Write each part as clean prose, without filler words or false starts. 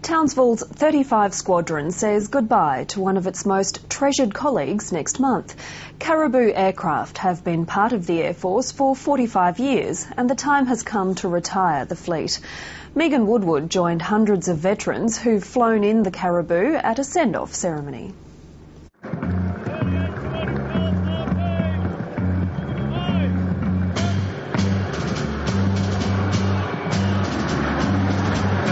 Townsville's 35 Squadron says goodbye to one of its most treasured colleagues next month. Caribou aircraft have been part of the Air Force for 45 years and the time has come to retire the fleet. Megan Woodward joined hundreds of veterans who've flown in the Caribou at a send-off ceremony.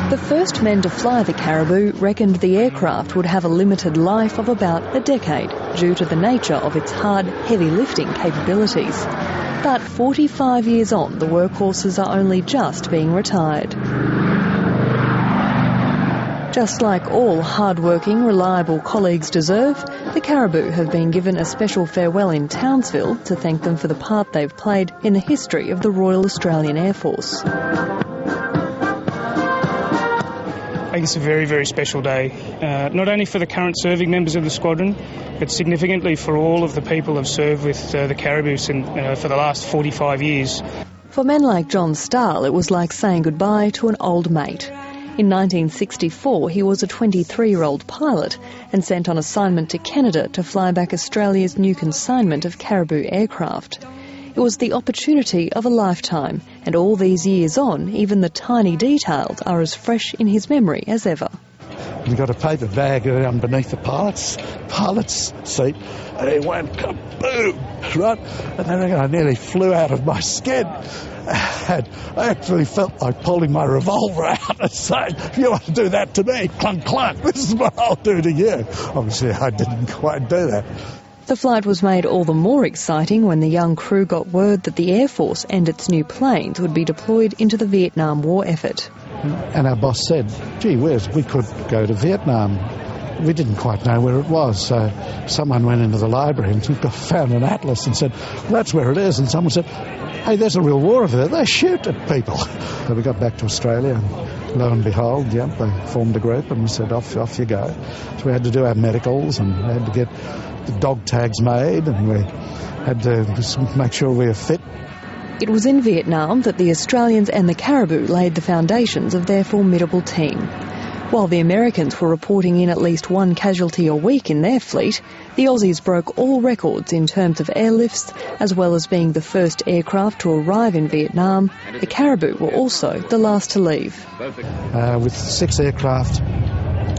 The first men to fly the Caribou reckoned the aircraft would have a limited life of about a decade due to the nature of its hard, heavy lifting capabilities. But 45 years on, the workhorses are only just being retired. Just like all hard-working, reliable colleagues deserve, the Caribou have been given a special farewell in Townsville to thank them for the part they've played in the history of the Royal Australian Air Force. I think it's a very, very special day, not only for the current serving members of the squadron, but significantly for all of the people who have served with the Caribou for the last 45 years. For men like John Stahl, it was like saying goodbye to an old mate. In 1964, he was a 23-year-old pilot and sent on assignment to Canada to fly back Australia's new consignment of Caribou aircraft. It was the opportunity of a lifetime, and all these years on, even the tiny details are as fresh in his memory as ever. We got a paper bag underneath the pilot's seat, and it went kaboom, right? And then I nearly flew out of my skin. And I actually felt like pulling my revolver out and saying, if you want to do that to me, clunk, clunk, this is what I'll do to you. Obviously, I didn't quite do that. The flight was made all the more exciting when the young crew got word that the Air Force and its new planes would be deployed into the Vietnam War effort. And our boss said, gee whiz, we could go to Vietnam. We didn't quite know where it was, so someone went into the library and found an atlas and said, well, that's where it is. And someone said, hey, there's a real war over there. They shoot at people. So we got back to Australia and lo and behold, yeah, they formed a group and we said, off you go. So we had to do our medicals and we had to get the dog tags made and we had to make sure we were fit. It was in Vietnam that the Australians and the Caribou laid the foundations of their formidable team. While the Americans were reporting in at least one casualty a week in their fleet, the Aussies broke all records in terms of airlifts, as well as being the first aircraft to arrive in Vietnam. The Caribou were also the last to leave. With 6 aircraft,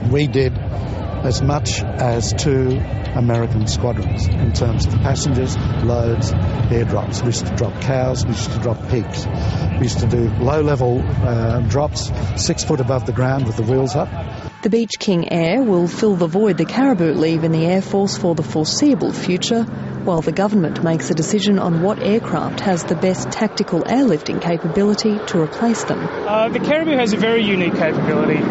we did as much as 2 American squadrons in terms of passengers, loads, airdrops. We used to drop cows, we used to drop pigs. We used to do low-level drops, 6 foot above the ground with the wheels up. The Beach King Air will fill the void the Caribou leave in the Air Force for the foreseeable future, while the government makes a decision on what aircraft has the best tactical airlifting capability to replace them. The Caribou has a very unique capability,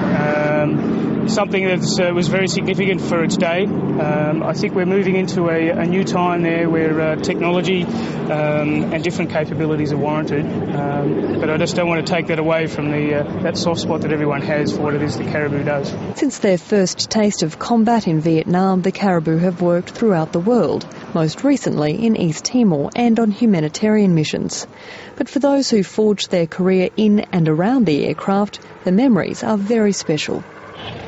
something that was very significant for its day. I think we're moving into a new time there where technology and different capabilities are warranted, but I just don't want to take that away from that soft spot that everyone has for what it is the Caribou does. Since their first taste of combat in Vietnam, the Caribou have worked throughout the world, most recently in East Timor and on humanitarian missions. But for those who forged their career in and around the aircraft, the memories are very special.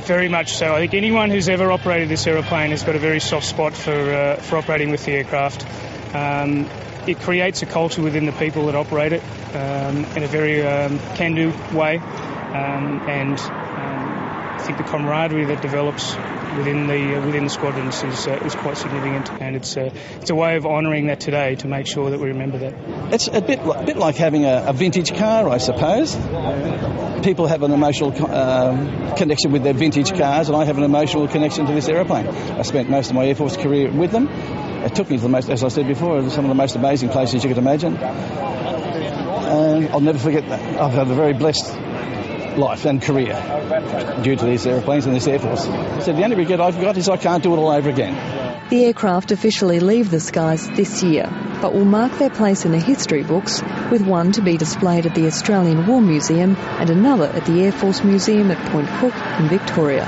Very much so. I think anyone who's ever operated this aeroplane has got a very soft spot for operating with the aircraft. It creates a culture within the people that operate it in a very can-do way, and I think the camaraderie that develops within the squadrons is quite significant, and it's a way of honouring that today to make sure that we remember that. It's a bit like having a vintage car, I suppose. People have an emotional connection with their vintage cars, and I have an emotional connection to this aeroplane. I spent most of my Air Force career with them. It took me to the most, as I said before, some of the most amazing places you could imagine. And I'll never forget that. I've had a very blessed life and career due to these aeroplanes and this Air Force. So the only regret I've got is I can't do it all over again. The aircraft officially leave the skies this year, but will mark their place in the history books, with one to be displayed at the Australian War Museum and another at the Air Force Museum at Point Cook in Victoria.